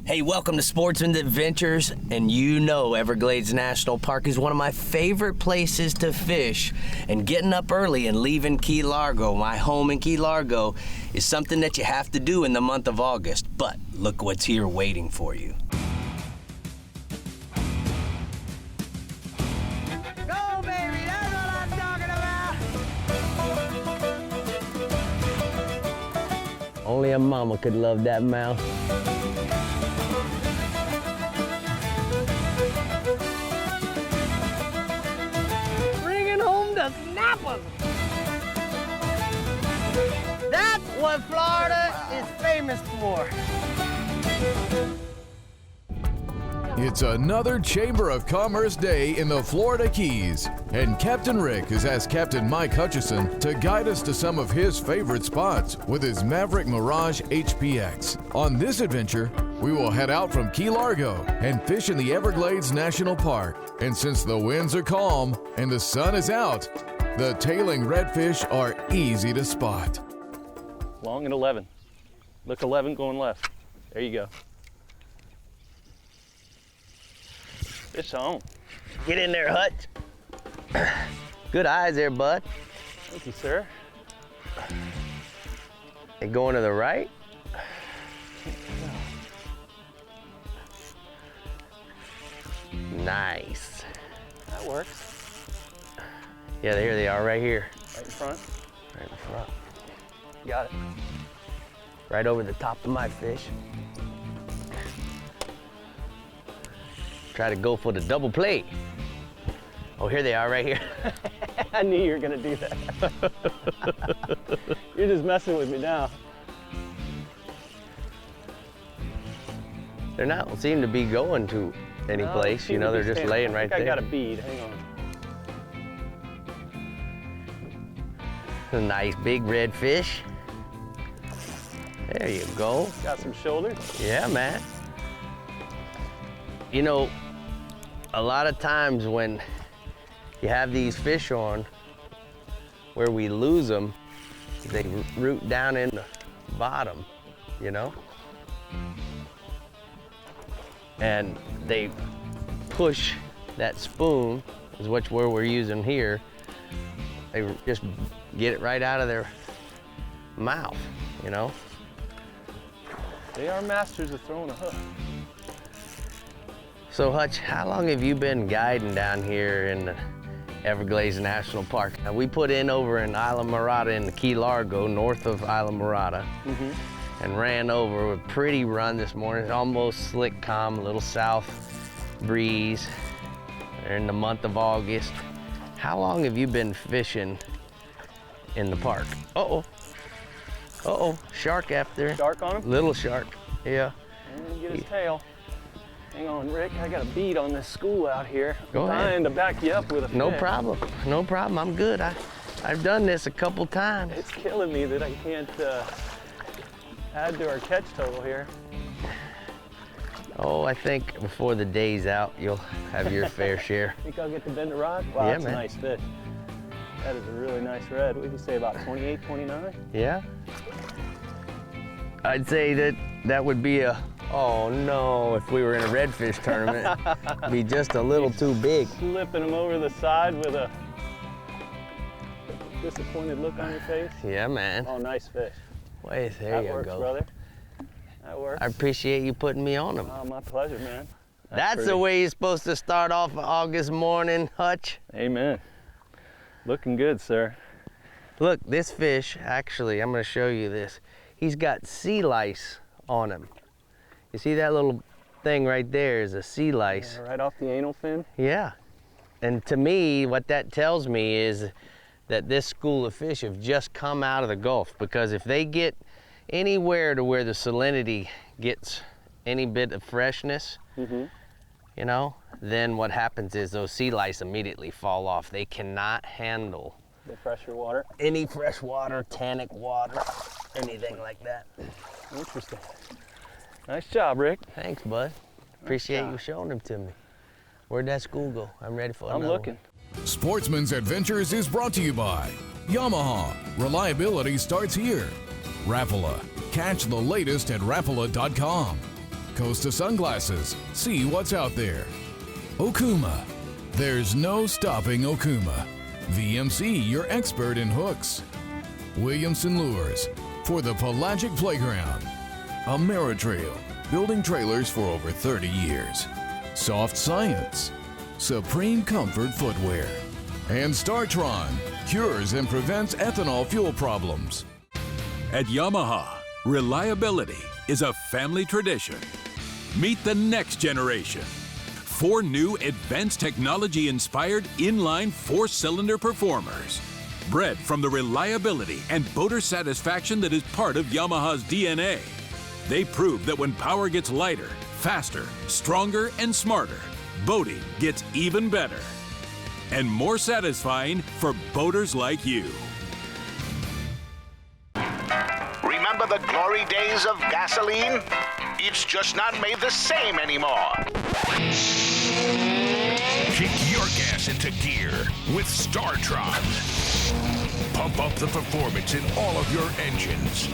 Hey, welcome to Sportsman Adventures, and you know Everglades National Park is one of my favorite places to fish, and getting up early and leaving Key Largo, my home in Key Largo, is something that you have to do in the month of August. But look what's here waiting for you. Go, baby, that's what I'm talking about. Only a mama could love that mouth. Snappers. That's what Florida is famous for. It's another Chamber of Commerce day in the Florida Keys, and Captain Rick has asked Captain Mike Hutchison to guide us to some of his favorite spots with his Maverick Mirage HPX. On this adventure, we will head out from Key Largo and fish in the Everglades National Park. And since the winds are calm and the sun is out, the tailing redfish are easy to spot. Long at 11. Look 11 going left. There you go. Fish on. Get in there, Hutch. Good eyes there, bud. Thank you, sir. They going to the right? Nice. That works. Yeah, here they are, right here. Right in front. Right in front. Got it. Right over the top of my fish. Try to go for the double play. Oh, here they are, right here. I knew you were gonna do that. You're just messing with me now. They're not seem to be going to any place. You know, they're just laying right there. I got a bead. Hang on. A nice big red fish. There you go. Got some shoulders. Yeah, man. You know, a lot of times when you have these fish on, where we lose them, they root down in the bottom, you know? And they push that spoon, is what we're using here. They just get it right out of their mouth, you know? They are masters of throwing a hook. So Hutch, how long have you been guiding down here in the Everglades National Park? Now, we put in over in Islamorada in the Key Largo, north of Islamorada, and ran over a pretty run this morning. Almost slick, calm, a little south breeze. They're in the month of August. How long have you been fishing in the park? Uh-oh. Uh-oh, shark after. Shark on him? Little shark, yeah. And get his tail. Hang on, Rick, I got a bead on this school out here. Go ahead. Trying to back you up with a No fin. problem, no problem, I'm good. I've done this a couple times. It's killing me that I can't add to our catch total here. Oh, I think before the day's out, you'll have your fair share. Think I'll get to bend the rod? Wow, Yeah, that's man. a nice fish. That is a really nice red. What did you say, about 28, 29? Yeah? I'd say that would be a, oh no, if we were in a redfish tournament, be just a little too big. Slipping them over the side with a disappointed look on your face. Yeah, man. Oh, nice fish. Wait, there That you works, go. brother. That works. I appreciate you putting me on them. Oh, my pleasure, man. That's the pretty. way you're supposed to start off an August morning, Hutch. Amen. Looking good, sir. Look, this fish, actually, I'm gonna show you this. He's got sea lice on him. You see that little thing right there is a sea lice. Yeah, right off the anal fin. Yeah. And to me, what that tells me is that this school of fish have just come out of the Gulf, because if they get anywhere to where the salinity gets any bit of freshness, you know, then what happens is those sea lice immediately fall off. They cannot handle The fresher water. any fresh water, tannic water, anything like that. Interesting. Nice job, Rick. Thanks, bud. Appreciate job. you showing them to me. Where'd that school go? I'm ready for another I'm looking. Sportsman's Adventures is brought to you by Yamaha. Reliability starts here. Rapala. Catch the latest at Rapala.com. Costa Sunglasses. See what's out there. Okuma. There's no stopping Okuma. VMC, your expert in hooks. Williamson Lures, for the pelagic playground. Ameritrail, building trailers for over 30 years. Soft Science, Supreme Comfort Footwear. And StarTron, cures and prevents ethanol fuel problems. At Yamaha, reliability is a family tradition. Meet the next generation. 4 new advanced technology-inspired inline 4-cylinder performers. Bred from the reliability and boater satisfaction that is part of Yamaha's DNA. They prove that when power gets lighter, faster, stronger, and smarter, boating gets even better. And more satisfying for boaters like you. Remember the glory days of gasoline? It's just not made the same anymore. Kick your gas into gear with StarTron. Pump up the performance in all of your engines.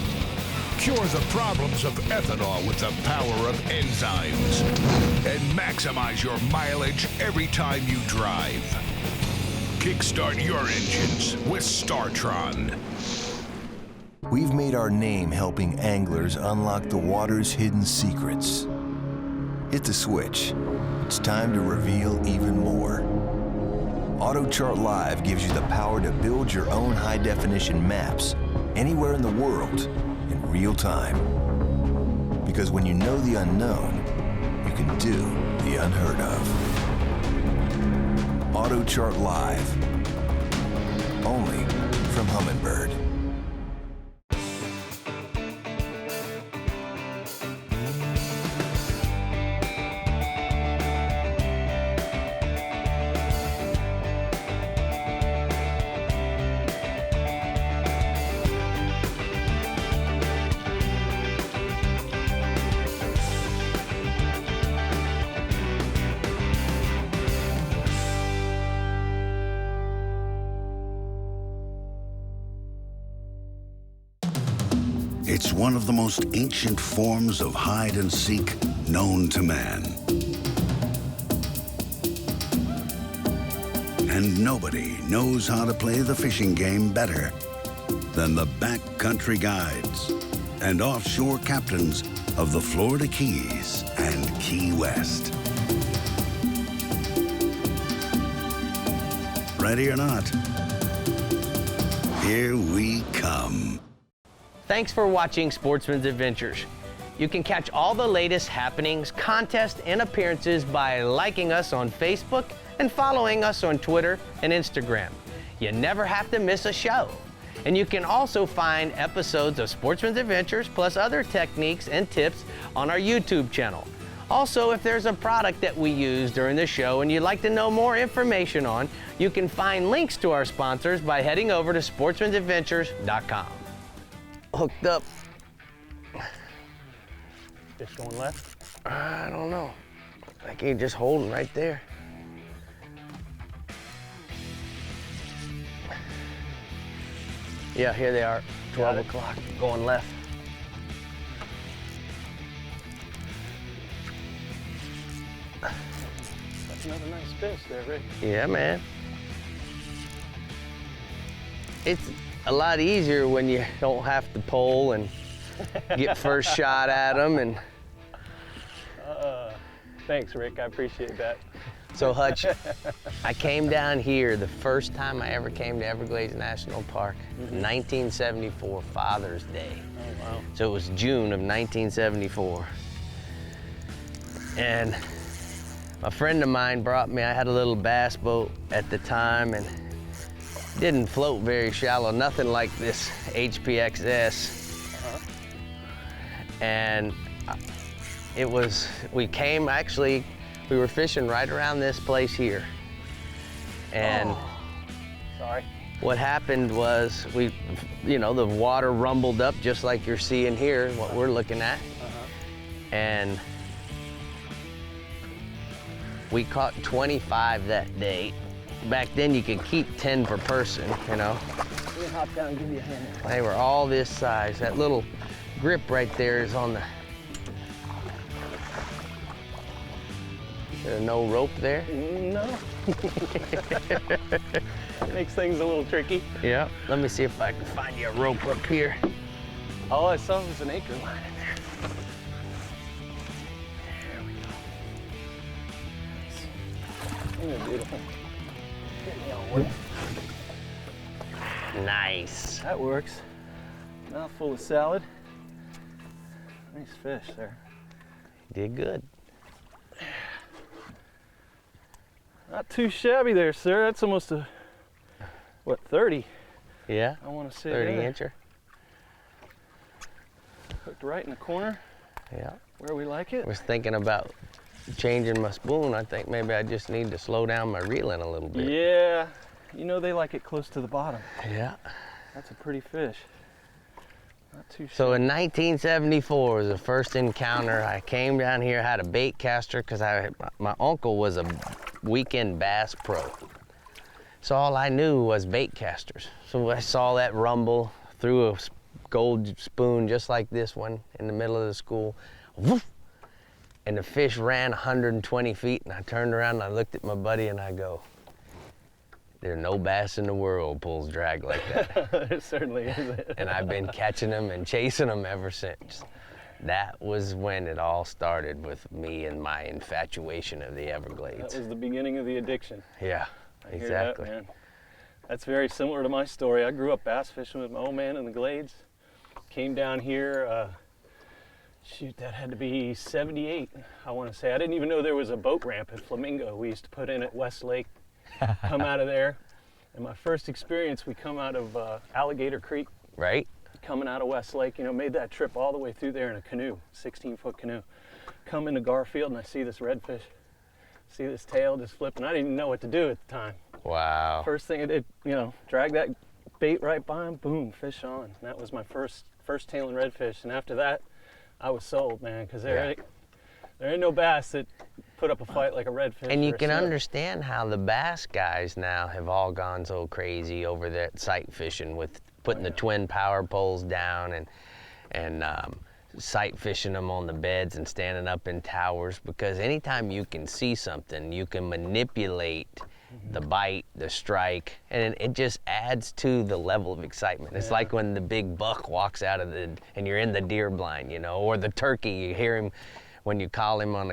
Cure the problems of ethanol with the power of enzymes. And maximize your mileage every time you drive. Kickstart your engines with StarTron. We've made our name helping anglers unlock the water's hidden secrets. Hit the switch. It's time to reveal even more. AutoChart Live gives you the power to build your own high-definition maps anywhere in the world in real time. Because when you know the unknown, you can do the unheard of. AutoChart Live. Only from Humminbird. It's one of the most ancient forms of hide and seek known to man. And nobody knows how to play the fishing game better than the backcountry guides and offshore captains of the Florida Keys and Key West. Ready or not, here we come. Thanks for watching Sportsman's Adventures. You can catch all the latest happenings, contests, and appearances by liking us on Facebook and following us on Twitter and Instagram. You never have to miss a show. And you can also find episodes of Sportsman's Adventures plus other techniques and tips on our YouTube channel. Also, if there's a product that we use during the show and you'd like to know more information on, you can find links to our sponsors by heading over to sportsmansadventures.com. Hooked up. Fish going left? I don't know. I think he's just holding right there. Yeah, here they are, 12 o'clock, going left. That's another nice fish there, Rick. Yeah, man. It's a lot easier when you don't have to pole and get first shot at them. And Thanks, Rick. I appreciate that. so, Hutch, I came down here the first time I ever came to Everglades National Park, 1974, Father's Day. Oh, wow. So it was June of 1974. And a friend of mine brought me, I had a little bass boat at the time, and didn't float very shallow, nothing like this HPXS. And it was, we were fishing right around this place here. And Sorry. what happened was the water rumbled up just like you're seeing here, what we're looking at. And we caught 25 that day. Back then you could keep 10 per person, you know. Let me hop down and give you a hand. They were all this size. That little grip right there is on the There's no rope there? No. Makes things a little tricky. Yeah. Let me see if I can find you a rope up here. All I saw was an anchor line in there. There we go. Nice. Beautiful. Get me on work. Nice. That works. Mouthful of salad. Nice fish there. Did good. Not too shabby there, sir. That's almost a, what, 30? Yeah. I want to say 30 there. incher. Hooked right in the corner. Yeah. Where we like it. I was thinking about changing my spoon. I think maybe I just need to slow down my reeling a little bit. Yeah. You know they like it close to the bottom. Yeah. That's a pretty fish. Not too shabby. So in 1974 was the first encounter. I came down here, had a bait caster because my uncle was a weekend bass pro. So all I knew was bait casters. So I saw that rumble, threw a gold spoon just like this one in the middle of the school. Woof! And the fish ran 120 feet, and I turned around and I looked at my buddy and I go, there's no bass in the world pulls drag like that. It certainly isn't. And I've been catching them and chasing them ever since. That was when it all started with me and my infatuation of the Everglades. That was the beginning of the addiction. Yeah, I hear exactly. that, man. That's very similar to my story. I grew up bass fishing with my old man in the Glades. Came down here, shoot, that had to be 78, I want to say. I didn't even know there was a boat ramp at Flamingo we used to put in at West Lake, come out of there. And my first experience, we come out of Alligator Creek. Right. Coming out of West Lake, you know, made that trip all the way through there in a canoe, 16-foot canoe. Come into Garfield and I see this redfish, see this tail just flipping. I didn't even know what to do at the time. Wow. First thing I did, you know, drag that bait right by him, boom, fish on. And that was my first tailing redfish. And after that, I was sold, man, because there ain't no bass that put up a fight like a redfish. And you or a can snook. understand how the bass guys now have all gone so crazy over that sight fishing with putting the twin power poles down and sight fishing them on the beds and standing up in towers, because anytime you can see something, you can manipulate the bite, the strike, and it just adds to the level of excitement. It's like when the big buck walks out of and you're in the deer blind, you know, or the turkey, you hear him when you call him on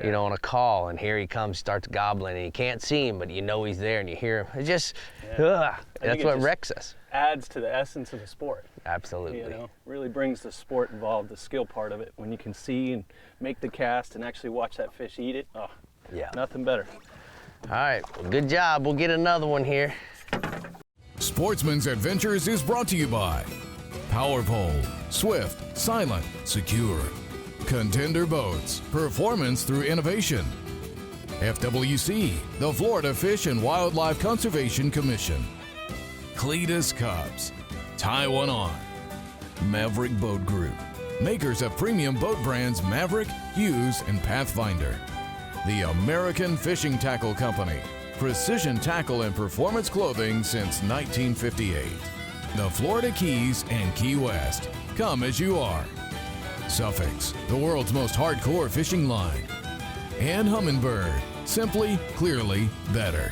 on a call, and here he comes, starts gobbling, and you can't see him, but you know he's there and you hear him. It just, that's what wrecks us. Adds to the essence of the sport. Absolutely. You know, really brings the sport involved, the skill part of it. When you can see and make the cast and actually watch that fish eat it, nothing better. All right, well, good job. We'll get another one here. Sportsman's Adventures is brought to you by Power Pole, Swift, Silent, Secure. Contender Boats, performance through innovation. FWC, the Florida Fish and Wildlife Conservation Commission. Cletus Cubs, tie one on. Maverick Boat Group, makers of premium boat brands Maverick, Hughes, and Pathfinder. The American Fishing Tackle Company, precision tackle and performance clothing since 1958. The Florida Keys and Key West, come as you are. Suffix, the world's most hardcore fishing line. And Humminbird, simply, clearly better.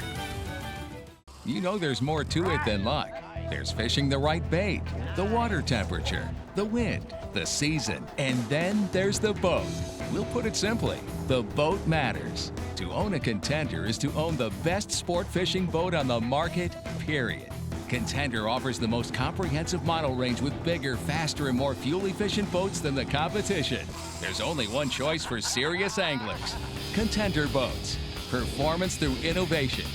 You know there's more to it than luck. There's fishing the right bait, the water temperature, the wind, the season, and then there's the boat. We'll put it simply, the boat matters. To own a Contender is to own the best sport fishing boat on the market, period. Contender offers the most comprehensive model range with bigger, faster, and more fuel-efficient boats than the competition. There's only one choice for serious anglers. Contender Boats. Performance through innovation.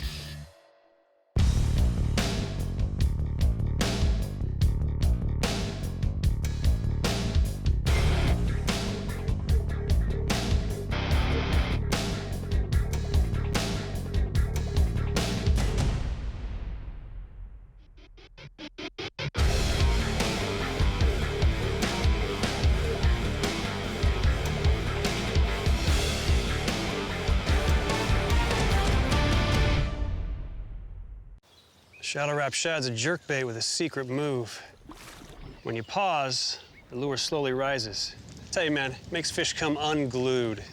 Shallow Wrap Shad's a jerkbait with a secret move. When you pause, the lure slowly rises. I tell you, man, it makes fish come unglued.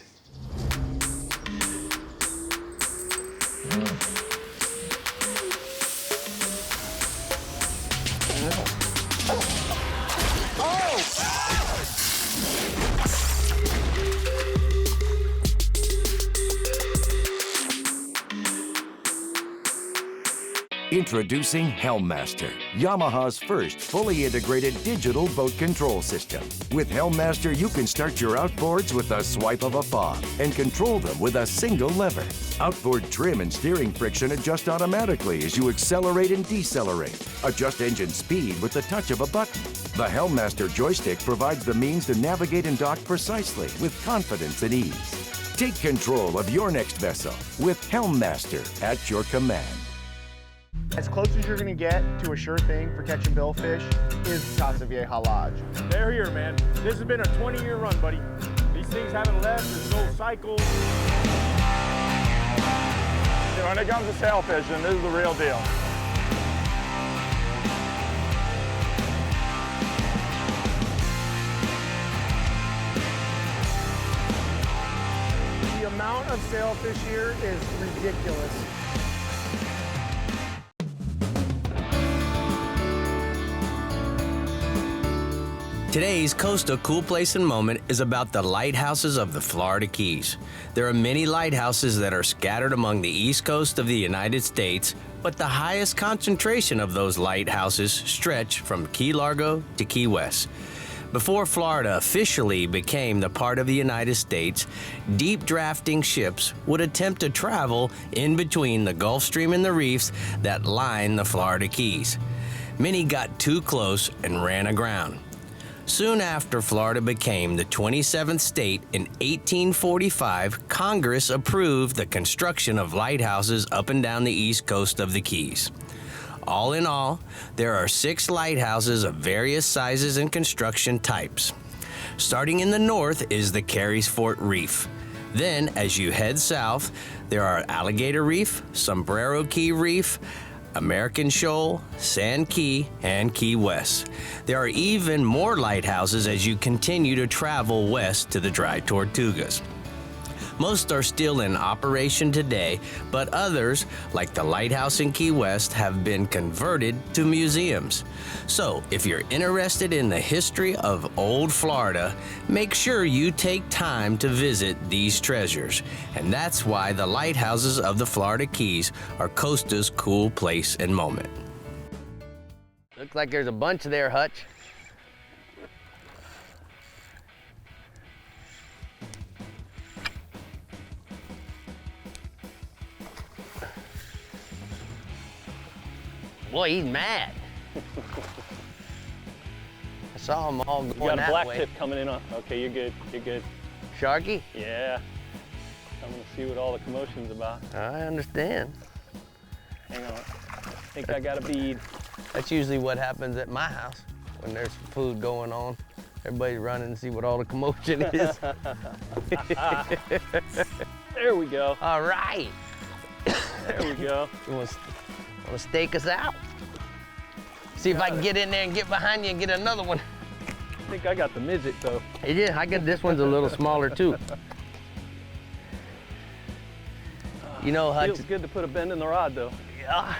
Introducing Helmmaster, Yamaha's first fully integrated digital boat control system. With Helmmaster, you can start your outboards with a swipe of a paw and control them with a single lever. Outboard trim and steering friction adjust automatically as you accelerate and decelerate. Adjust engine speed with the touch of a button. The Helmmaster joystick provides the means to navigate and dock precisely with confidence and ease. Take control of your next vessel with Helmmaster at your command. As close as you're going to get to a sure thing for catching billfish is Casa Vieja Lodge. They're here, man. This has been a 20-year run, buddy. These things haven't left. There's no cycle. When it comes to sail fishing, this is the real deal. The amount of sailfish here is ridiculous. Today's Coastal Cool Place and Moment is about the lighthouses of the Florida Keys. There are many lighthouses that are scattered among the east coast of the United States, but the highest concentration of those lighthouses stretch from Key Largo to Key West. Before Florida officially became the part of the United States, deep drafting ships would attempt to travel in between the Gulf Stream and the reefs that line the Florida Keys. Many got too close and ran aground. Soon after Florida became the 27th state in 1845, Congress approved the construction of lighthouses up and down the east coast of the Keys. All in all, there are 6 lighthouses of various sizes and construction types. Starting in the north is the Carey's Fort Reef. Then, as you head south, there are Alligator Reef, Sombrero Key Reef, American Shoal, Sand Key, and Key West. There are even more lighthouses as you continue to travel west to the Dry Tortugas. Most are still in operation today, but others, like the lighthouse in Key West, have been converted to museums. So, if you're interested in the history of old Florida, make sure you take time to visit these treasures. And that's why the lighthouses of the Florida Keys are Costa's cool place and moment. Looks like there's a bunch there, Hutch. Boy, he's mad. I saw them all going that way. You got a black tip coming in on. Okay, you're good. You're good. Sharky? Yeah. Coming to see what all the commotion's about. I understand. Hang on. I think I got a bead. That's usually what happens at my house when there's food going on. Everybody's running to see what all the commotion is. There we go. All right. There we go. You want to stake us out? See if I can get in there and get behind you and get another one. I think I got the midget though. Yeah, I got this one's a little smaller too. You know, Hutch. Feels good to put a bend in the rod though. Yeah.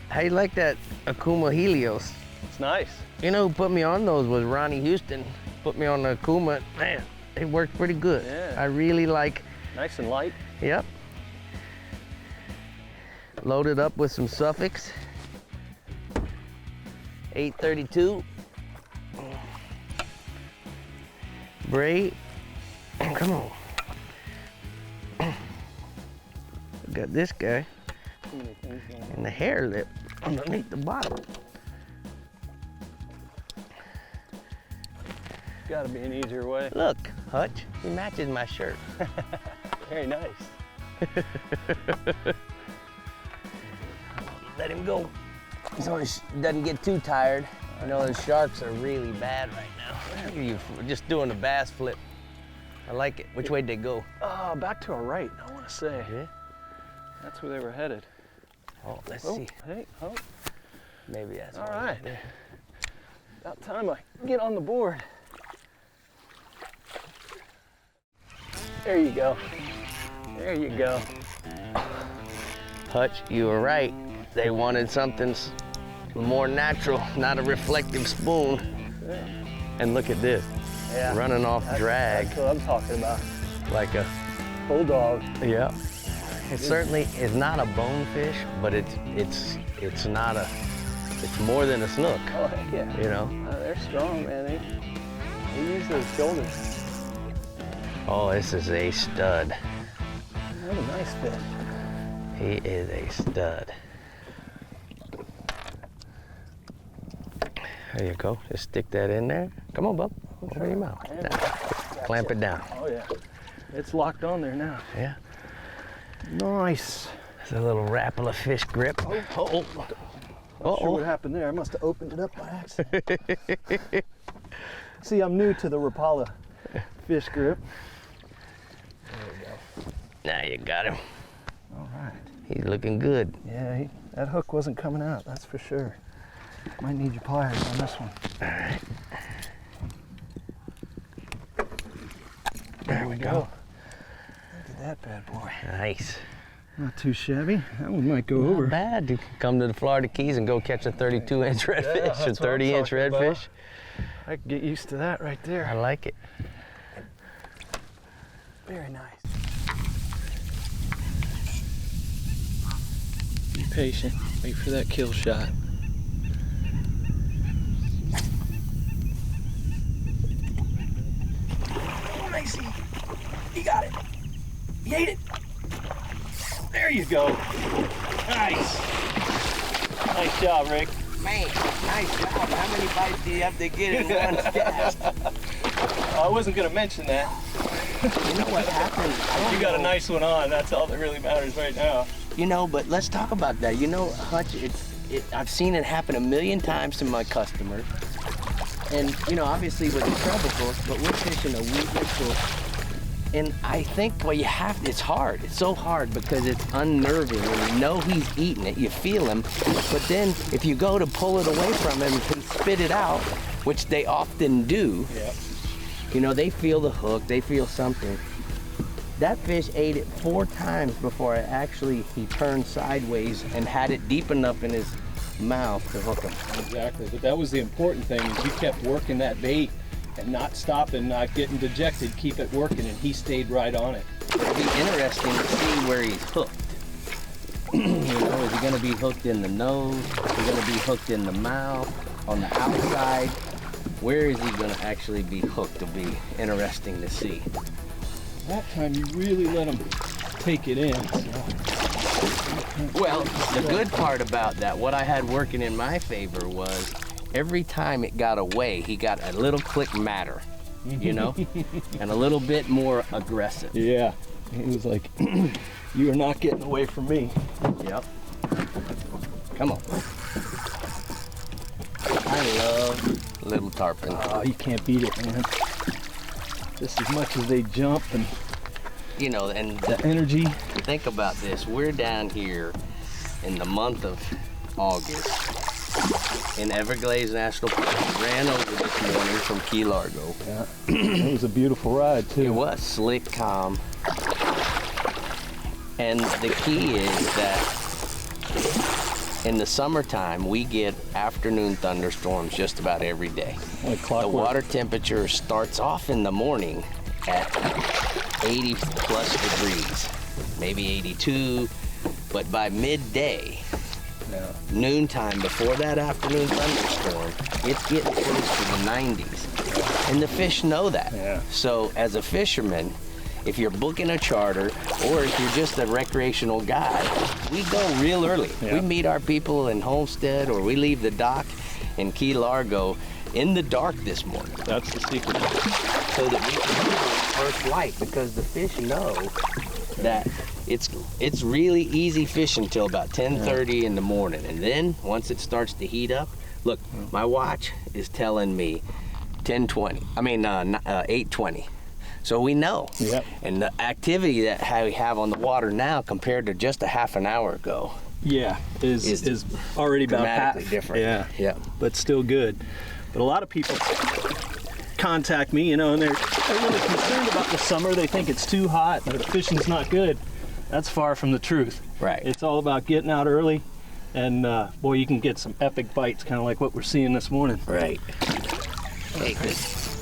How you like that Akuma Helios? It's nice. You know who put me on those was Ronnie Houston. Put me on the Akuma. Man, it worked pretty good. Yeah. I really like. Nice and light. Yep. Loaded up with some Suffolks. 832. Braid. Come on. Got this guy. And the hair lip underneath the bottom. Gotta be an easier way. Look, Hutch, he matches my shirt. Very nice. Let him go so he doesn't get too tired. You know, the sharks are really bad right now. You're just doing a bass flip. I like it. Which way did they go? Back to our right, I want to say. Yeah? That's where they were headed. Oh, let's see. Hey, oh. Maybe that's all one right. there. About time I get on the board. There you go. There you go. Hutch, you were right. They wanted something more natural, not a reflective spoon. And look at this, running off drag. That's what I'm talking about. Like a bulldog. Yeah. It certainly is not a bonefish, but it's not a, it's more than a snook. Oh, heck yeah. You know? They're strong, man. They use those shoulders. Oh, this is a stud. What a nice fish. He is a stud. There you go. Just stick that in there. Come on, bub. Open your mouth. Now, clamp it down. Oh, yeah. It's locked on there now. Yeah. Nice. It's a little Rapala fish grip. Oh. Not sure what happened there. I must have opened it up by accident. See, I'm new to the Rapala fish grip. There we go. Now you got him. All right. He's looking good. Yeah, that hook wasn't coming out, that's for sure. Might need your pliers on this one. All right. There we go. Look at that bad boy. Nice. Not too shabby. That one might go over. Not bad. You can come to the Florida Keys and go catch a 32-inch redfish or 30-inch redfish. I can get used to that right there. I like it. Very nice. Be patient. Wait for that kill shot. Oh, I see. He got it. He ate it. There you go. Nice. Nice job, Rick. Man, nice job. How many bites do you have to get in one cast? I wasn't going to mention that. You know what happened? You got a nice one on. That's all that really matters right now. You know, but let's talk about that. You know, Hutch, I've seen it happen a million times to my customers. And, you know, obviously with the treble hook, but we're fishing a weakness hook. And I think, well, it's hard. It's so hard because it's unnerving. When you know he's eating it, you feel him. But then if you go to pull it away from him and spit it out, which they often do, you know, they feel the hook, they feel something. That fish ate it 4 times before he turned sideways and had it deep enough in his mouth to hook him. Exactly, but that was the important thing, is you kept working that bait and not stopping, not getting dejected, keep it working, and he stayed right on it. It'll be interesting to see where he's hooked. You know, is he gonna be hooked in the nose? Is he gonna be hooked in the mouth? On the outside? Where is he gonna actually be hooked? It'll be interesting to see. That time you really let him take it in. So. Well, the good part about that, what I had working in my favor was every time it got away, he got a little click madder, you know, and a little bit more aggressive. Yeah, he was like, you are not getting away from me. Yep. Come on. I love little tarpon. Oh, you can't beat it, man. Just as much as they jump and, you know, and the energy. Think about this. We're down here in the month of August in Everglades National Park. Ran over this morning from Key Largo. Yeah. It was a beautiful ride, too. It was slick, calm. And the key is that in the summertime, we get afternoon thunderstorms just about every day. Like clockwork. The water temperature starts off in the morning at 80 plus degrees, maybe 82, but by midday, noontime before that afternoon thunderstorm, it's getting close to the 90s. And the fish know that. Yeah. So as a fisherman, if you're booking a charter or if you're just a recreational guy, we go real early. Yeah. We meet our people in Homestead or we leave the dock in Key Largo in the dark this morning. That's the secret. So that we can do first light, because the fish know that it's really easy fishing till about 10:30 in the morning. And then once it starts to heat up, look, my watch is telling me 8:20. So we know. Yep. And the activity that we have on the water now compared to just a half an hour ago. Yeah, is already about dramatically half different. Yeah, but still good. But a lot of people contact me, you know, and they're really concerned about the summer. They think it's too hot, or the fishing's not good. That's far from the truth. Right. It's all about getting out early, And boy, you can get some epic bites, kind of like what we're seeing this morning. Right. Hey, good.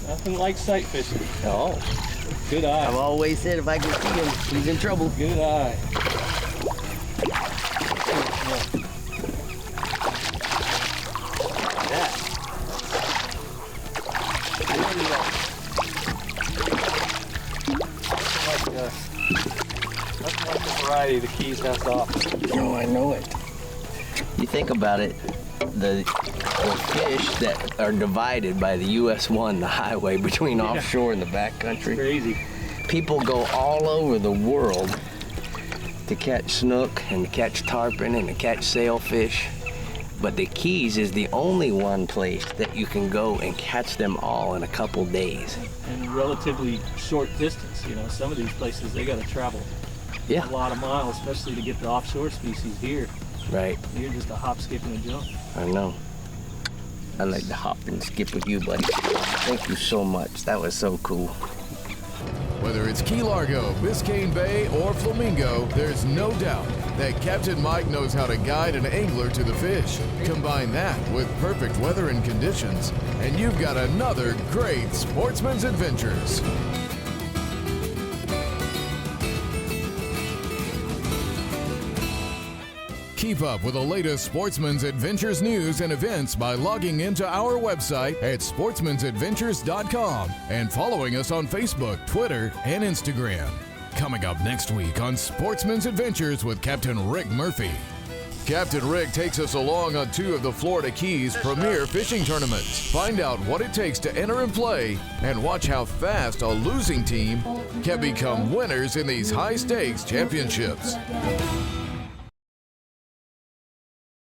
Nothing like sight fishing. Oh. Good eye. I've always said if I can see him, he's in trouble. Good eye. That's like the variety the Keys has to offer. Oh, I know it. You think about it, the fish that are divided by the US 1, the highway between offshore and the backcountry. Crazy. People go all over the world to catch snook and to catch tarpon and to catch sailfish. But the Keys is the only one place that you can go and catch them all in a couple days. And relatively short distance, you know, some of these places they gotta travel a lot of miles, especially to get the offshore species here. Right. You're just a hop, skip, and a jump. I know. I like to hop and skip with you, buddy. Thank you so much. That was so cool. Whether it's Key Largo, Biscayne Bay, or Flamingo, there's no doubt that Captain Mike knows how to guide an angler to the fish. Combine that with perfect weather and conditions, and you've got another great Sportsman's Adventures. Keep up with the latest Sportsman's Adventures news and events by logging into our website at sportsmansadventures.com and following us on Facebook, Twitter, and Instagram. Coming up next week on Sportsman's Adventures with Captain Rick Murphy. Captain Rick takes us along on 2 of the Florida Keys' premier fishing tournaments. Find out what it takes to enter and play, and watch how fast a losing team can become winners in these high-stakes championships.